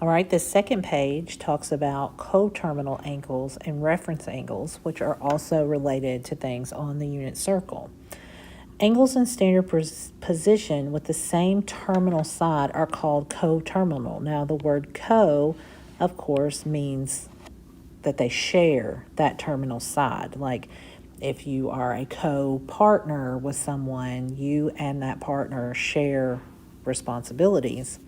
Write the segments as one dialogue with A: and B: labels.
A: All right, the second page talks about coterminal angles and reference angles, which are also related to things on the unit circle. Angles in standard position with the same terminal side are called coterminal. Now, the word co, of course, means that they share that terminal side. Like if you are a co-partner with someone, you and that partner share responsibilities.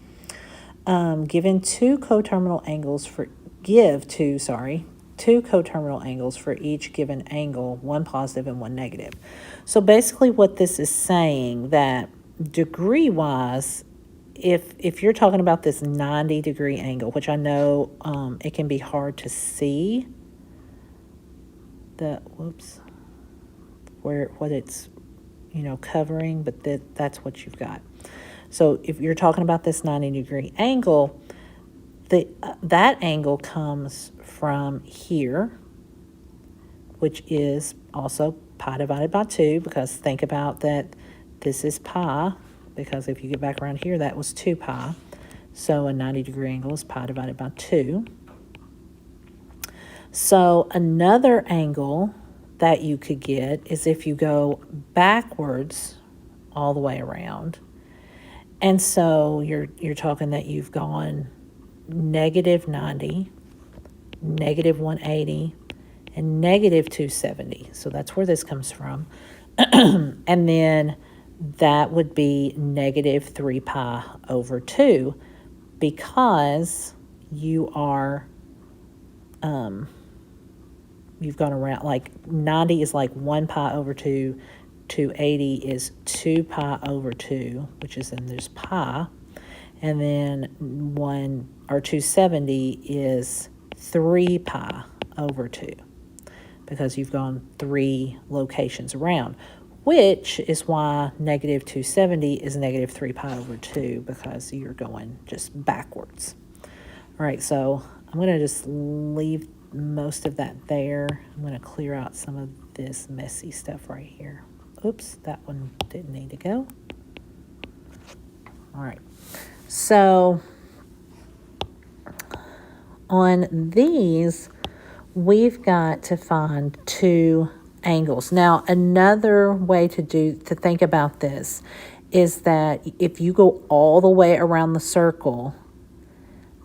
A: Given two coterminal angles for two coterminal angles for each given angle, one positive and one negative. So basically what this is saying that degree-wise, if you're talking about this 90-degree angle, which I know it can be hard to see what it's covering, but that's what you've got. So if you're talking about this 90-degree angle, that angle comes from here, which is also pi divided by 2, because think about that this is pi, because if you get back around here, that was 2 pi. So a 90-degree angle is pi divided by 2. So another angle that you could get is if you go backwards all the way around. And so you're talking that you've gone negative 90, negative 180, and negative 270. So that's where this comes from. And then that would be negative 3 pi over 2, because you are, you've gone around, like 90 is like 1 pi over 2, 280 is 2 pi over 2, which is then there's pi, and then 270 is 3 pi over 2, because you've gone 3 locations around, which is why negative 270 is negative 3 pi over 2, because you're going just backwards. All right, so I'm going to just leave most of that there. I'm going to clear out some of this messy stuff right here. Oops, that one didn't need to go. All right, so on these, we've got to find 2 angles. Now, another way to think about this is that if you go all the way around the circle,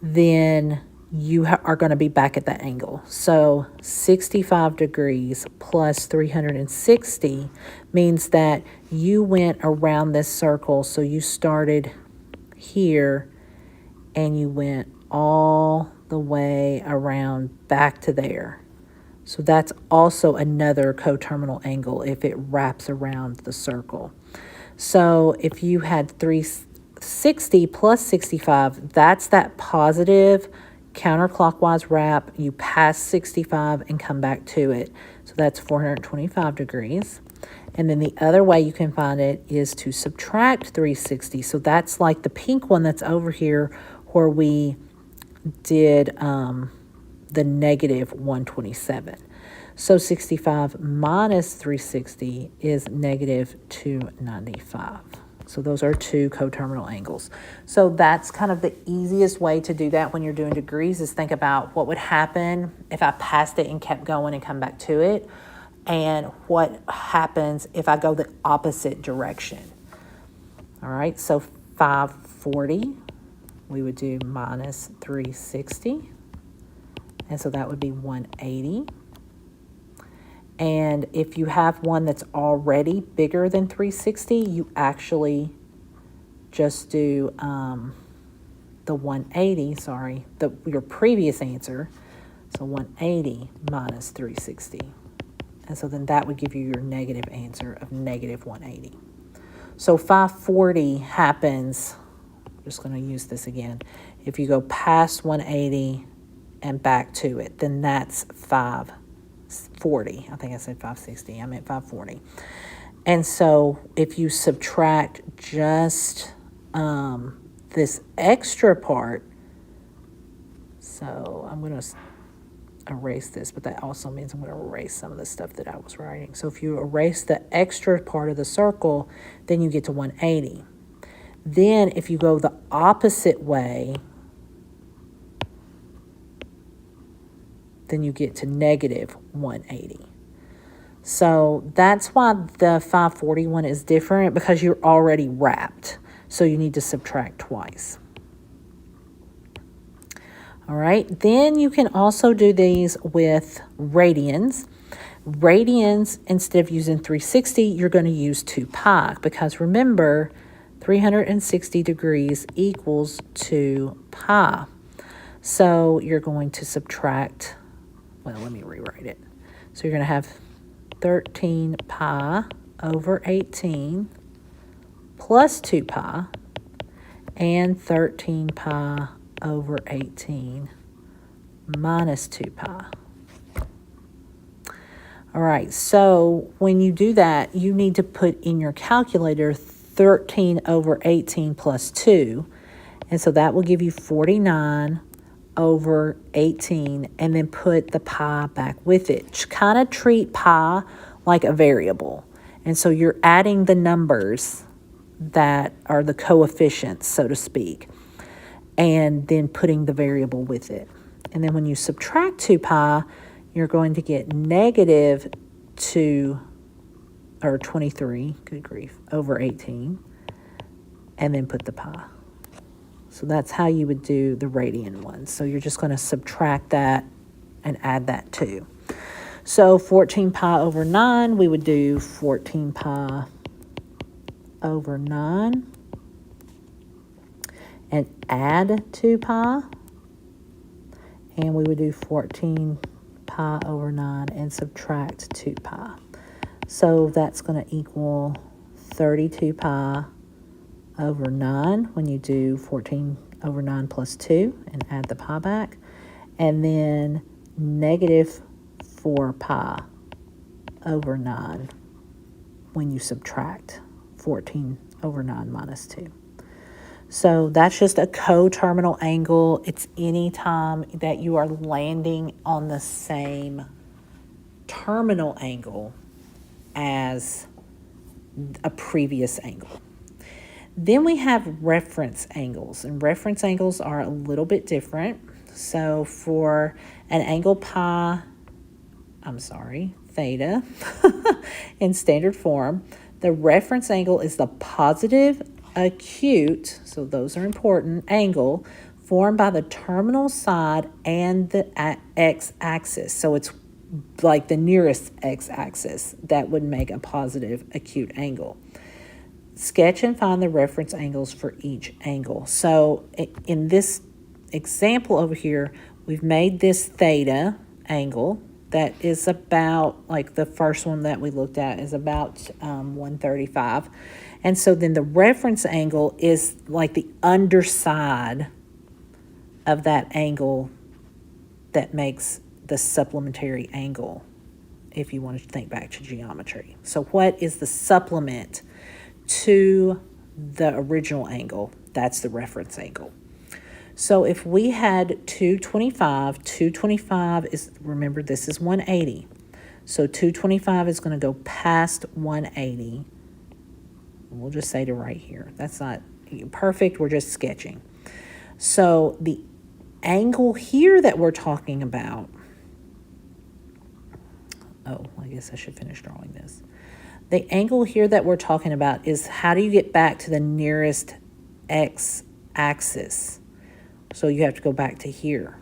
A: then you are going to be back at that angle. So 65 degrees plus 360 means that you went around this circle. So you started here and you went all the way around back to there. So that's also another coterminal angle if it wraps around the circle. So if you had 360 plus 65, that's that positive counterclockwise wrap. You pass 65 and come back to it. So that's 425 degrees. And then the other way you can find it is to subtract 360. So that's like the pink one that's over here where we did the negative 127. So 65 minus 360 is negative 295. So those are 2 coterminal angles. So that's kind of the easiest way to do that when you're doing degrees, is think about what would happen if I passed it and kept going and come back to it, and what happens if I go the opposite direction. All right, so 540, we would do minus 360. And so that would be 180. And if you have one that's already bigger than 360, you actually just do the 180, your previous answer. So 180 minus 360. And so then that would give you your negative answer of negative 180. So 540 happens, I'm just going to use this again, if you go past 180 and back to it, then that's 540. I think I said 560. I meant 540. And so if you subtract just this extra part, so I'm going to erase this, but that also means I'm going to erase some of the stuff that I was writing. So if you erase the extra part of the circle, then you get to 180. Then if you go the opposite way, then you get to negative 180. So that's why the 541 is different, because you're already wrapped. So you need to subtract twice. All right, then you can also do these with radians. Radians, instead of using 360, you're going to use 2 pi, because remember, 360 degrees equals 2 pi. So you're going to subtract, well, let me rewrite it. So you're going to have 13 pi over 18 plus 2 pi and 13 pi over 18 minus 2 pi. All right, so when you do that, you need to put in your calculator 13 over 18 plus 2. And so that will give you 49 over 18, and then put the pi back with it. Kind of treat pi like a variable. And so you're adding the numbers that are the coefficients, so to speak, and then putting the variable with it. And then when you subtract 2 pi, you're going to get negative 23, good grief, over 18, and then put the pi. So that's how you would do the radian one. So you're just going to subtract that and add that too. So 14 pi over 9, we would do 14 pi over 9 and add 2 pi. And we would do 14 pi over 9 and subtract 2 pi. So that's going to equal 32 pi over 9 when you do 14 over 9 plus 2 and add the pi back. And then negative 4 pi over 9 when you subtract 14 over 9 minus 2. So that's just a coterminal angle. It's any time that you are landing on the same terminal angle as a previous angle. Then we have reference angles, and reference angles are a little bit different. So for an angle theta, in standard form, the reference angle is the positive acute, so those are important, angle formed by the terminal side and the x-axis. So it's like the nearest x-axis that would make a positive acute angle. Sketch and find the reference angles for each angle. So in this example over here, we've made this theta angle that is about, like the first one that we looked at is about 135. And so then the reference angle is like the underside of that angle that makes the supplementary angle, if you want to think back to geometry. So what is the supplement to the original angle? That's the reference angle. So if we had 225 is, remember this is 180. So 225 is going to go past 180. We'll just say to right here. That's not perfect. We're just sketching. So the angle here that we're talking about, oh, I guess I should finish drawing this. The angle here that we're talking about is how do you get back to the nearest x-axis? So you have to go back to here.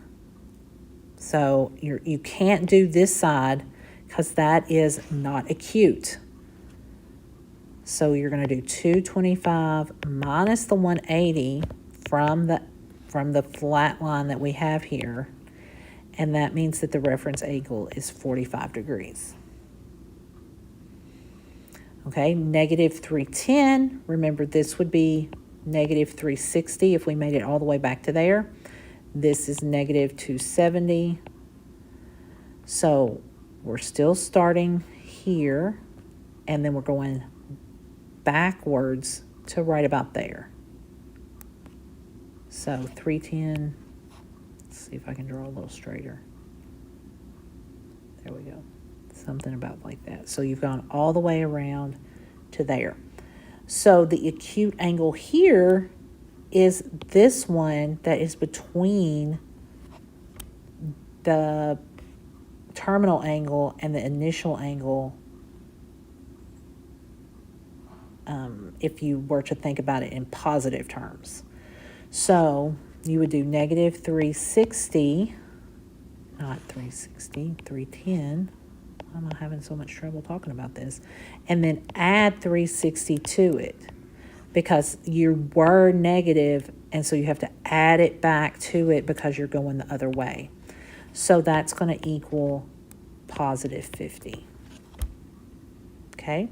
A: So you can't do this side because that is not acute. So you're going to do 225 minus the 180 from the flat line that we have here. And that means that the reference angle is 45 degrees. Okay, negative 310. Remember, this would be negative 360 if we made it all the way back to there. This is negative 270. So we're still starting here, and then we're going backwards to right about there. So 310, let's see if I can draw a little straighter. There we go. Something about like that. So you've gone all the way around to there. So the acute angle here is this one that is between the terminal angle and the initial angle, if you were to think about it in positive terms. So you would do negative 360, not 360, 310. Why am I having so much trouble talking about this? And then add 360 to it, because you were negative, and so you have to add it back to it because you're going the other way. So that's going to equal positive 50. Okay?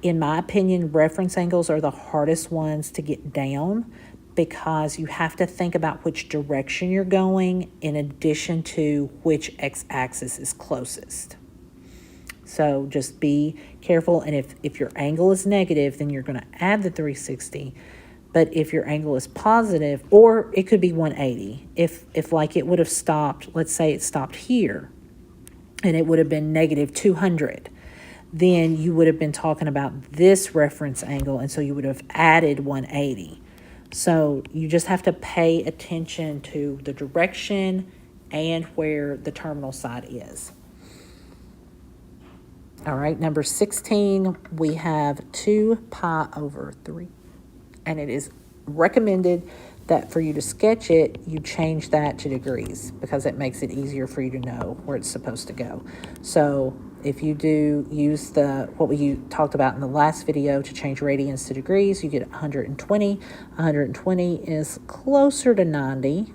A: In my opinion, reference angles are the hardest ones to get down because you have to think about which direction you're going in addition to which x-axis is closest. So just be careful, and if your angle is negative, then you're going to add the 360. But if your angle is positive, or it could be 180, if like it would have stopped, let's say it stopped here, and it would have been negative 200, then you would have been talking about this reference angle, and so you would have added 180. So you just have to pay attention to the direction and where the terminal side is. All right, number 16, we have 2 pi over 3. And it is recommended that for you to sketch it, you change that to degrees because it makes it easier for you to know where it's supposed to go. So if you do use what we talked about in the last video to change radians to degrees, you get 120. 120 is closer to 90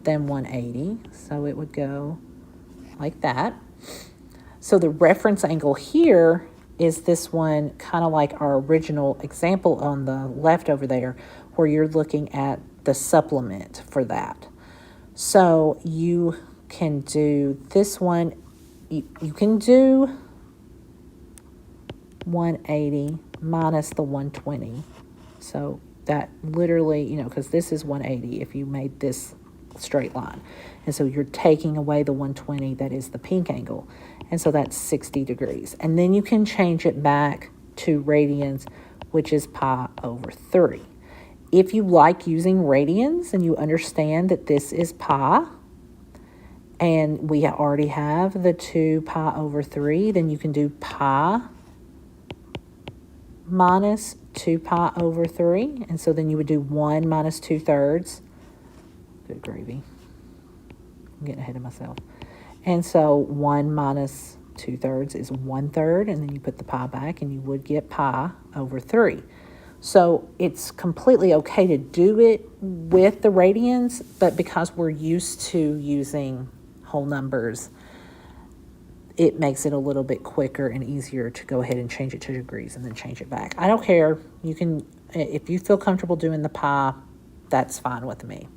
A: than 180, so it would go like that. So the reference angle here is this one, kind of like our original example on the left over there, where you're looking at the supplement for that. So you can do this one, you can do 180 minus the 120. So that literally, because this is 180 if you made this straight line. And so you're taking away the 120, that is the pink angle. And so that's 60 degrees. And then you can change it back to radians, which is pi over 3. If you like using radians and you understand that this is pi, and we already have the 2 pi over 3, then you can do pi minus 2 pi over 3. And so then you would do 1 minus 2/3. Good gravy. I'm getting ahead of myself. And so 1 minus 2/3 is 1/3, and then you put the pi back, and you would get pi over 3. So it's completely okay to do it with the radians, but because we're used to using whole numbers, it makes it a little bit quicker and easier to go ahead and change it to degrees and then change it back. I don't care. You can, if you feel comfortable doing the pi, that's fine with me.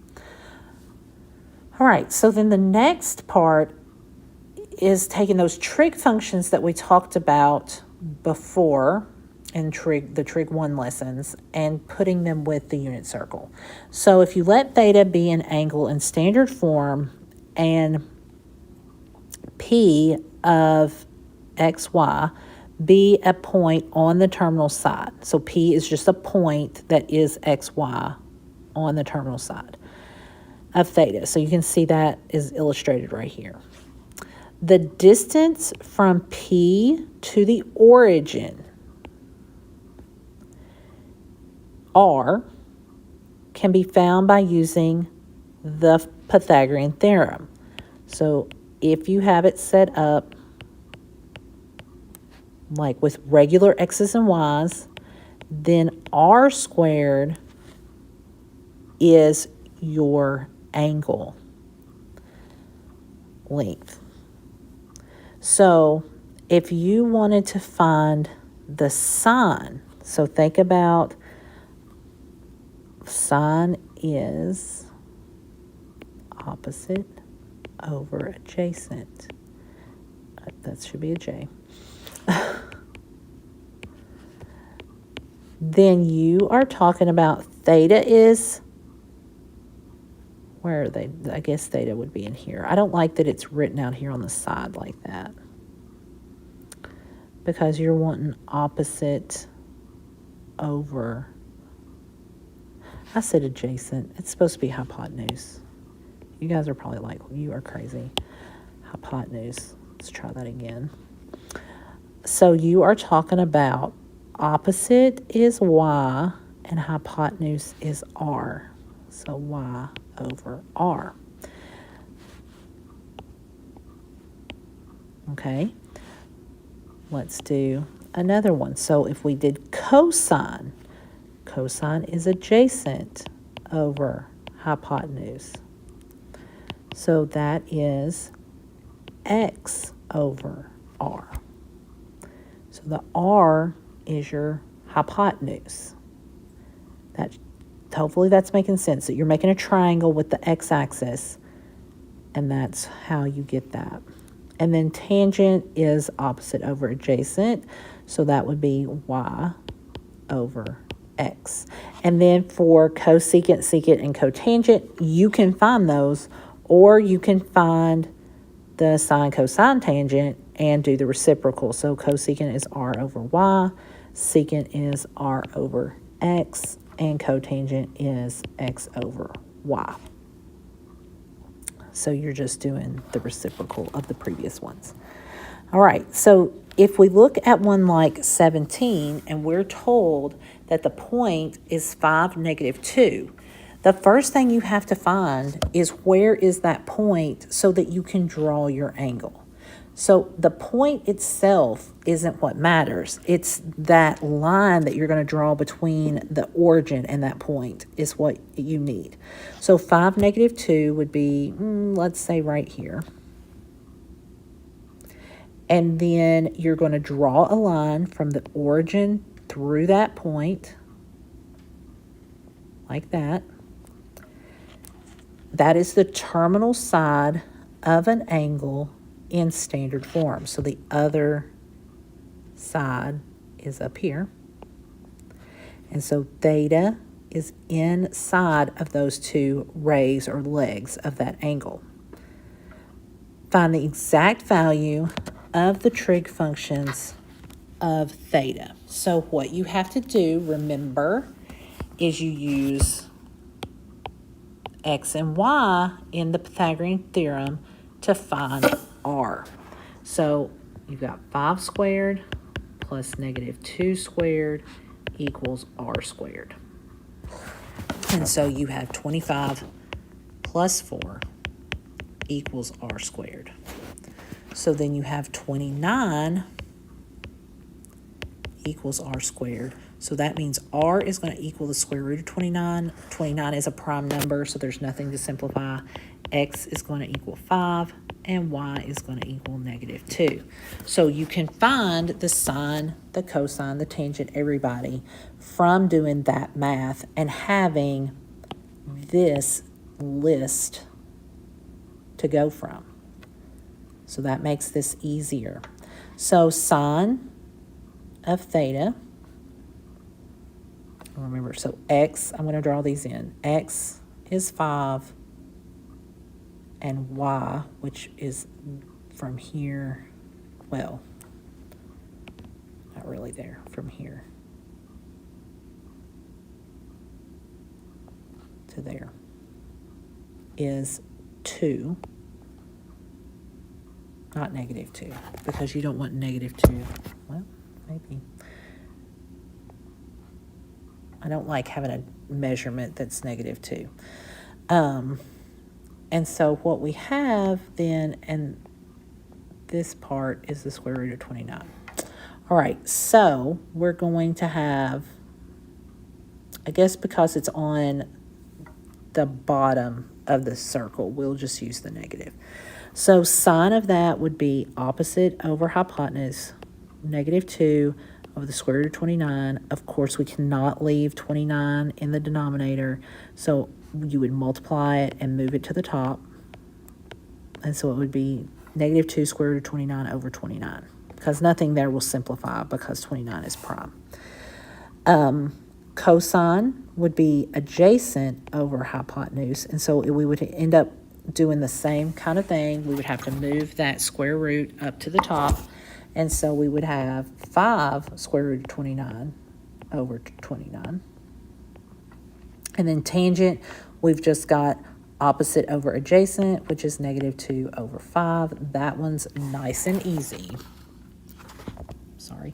A: All right, so then the next part is taking those trig functions that we talked about before in the trig 1 lessons and putting them with the unit circle. So if you let theta be an angle in standard form and P of xy be a point on the terminal side. So P is just a point that is xy on the terminal side of theta. So you can see that is illustrated right here. The distance from P to the origin, R, can be found by using the Pythagorean theorem. So if you have it set up like with regular x's and y's, then R squared is your angle length. So if you wanted to find the sine, so think about sine is opposite over adjacent. That should be a J. Then you are talking about theta is, where are they? I guess theta would be in here. I don't like that it's written out here on the side like that, because you're wanting opposite over, I said adjacent. It's supposed to be hypotenuse. You guys are probably like, you are crazy. hypotenuse. Let's try that again. So you are talking about opposite is y and hypotenuse is r. So y over r. Okay, let's do another one. So if we did cosine, cosine is adjacent over hypotenuse. So that is x over r. So the r is your hypotenuse. Hopefully that's making sense, that you're making a triangle with the x-axis, and that's how you get that. And then tangent is opposite over adjacent, so that would be y over x. And then for cosecant, secant, and cotangent, you can find those, or you can find the sine, cosine, tangent and do the reciprocal. So cosecant is r over y, secant is r over x, and cotangent is x over y. So you're just doing the reciprocal of the previous ones. All right, so if we look at one like 17 and we're told that the point is 5, -2, the first thing you have to find is where is that point so that you can draw your angle. So the point itself isn't what matters. It's that line that you're going to draw between the origin and that point is what you need. So 5, -2 would be, let's say right here. And then you're going to draw a line from the origin through that point, like that. That is the terminal side of an angle in standard form. So the other side is up here. And so theta is inside of those two rays or legs of that angle. Find the exact value of the trig functions of theta. So what you have to do, remember, is you use x and y in the Pythagorean theorem to find r. So you've got 5 squared plus -2 squared equals r squared. And so you have 25 plus 4 equals r squared. So then you have 29 equals r squared. So that means r is going to equal the square root of 29. 29 is a prime number, so there's nothing to simplify. X is going to equal 5, and y is going to equal -2. So you can find the sine, the cosine, the tangent, everybody, from doing that math and having this list to go from. So that makes this easier. So sine of theta, remember, so x, I'm going to draw these in. X is 5, and y, which is from here, well, not really there, from here to there, is 2. Not -2, because you don't want -2. Well, maybe. I don't like having a measurement that's -2. And so what we have then, and this part is the square root of 29. All right, so we're going to have, I guess because it's on the bottom of the circle, we'll just use the negative. So sine of that would be opposite over hypotenuse, -2 over the square root of 29. Of course, we cannot leave 29 in the denominator, so you would multiply it and move it to the top. And so it would be -2 square root of 29 over 29, because nothing there will simplify because 29 is prime. Cosine would be adjacent over hypotenuse, and so we would end up doing the same kind of thing. We would have to move that square root up to the top, and so we would have 5 square root of 29 over 29. And then tangent, we've just got opposite over adjacent, which is -2/5. That one's nice and easy. Sorry.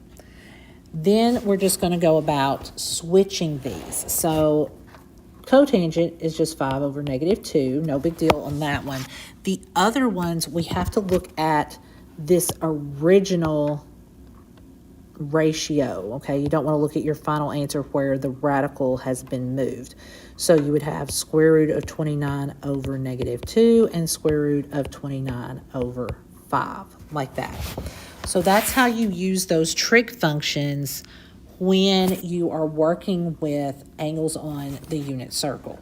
A: Then we're just going to go about switching these. So cotangent is just 5/-2. No big deal on that one. The other ones, we have to look at this original ratio, okay? You don't want to look at your final answer where the radical has been moved. So you would have square root of 29 over -2 and square root of 29 over 5, like that. So that's how you use those trig functions when you are working with angles on the unit circle.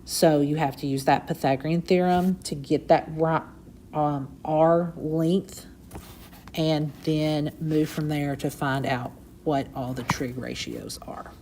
A: So you have to use that Pythagorean theorem to get that r length, and then move from there to find out what all the trig ratios are.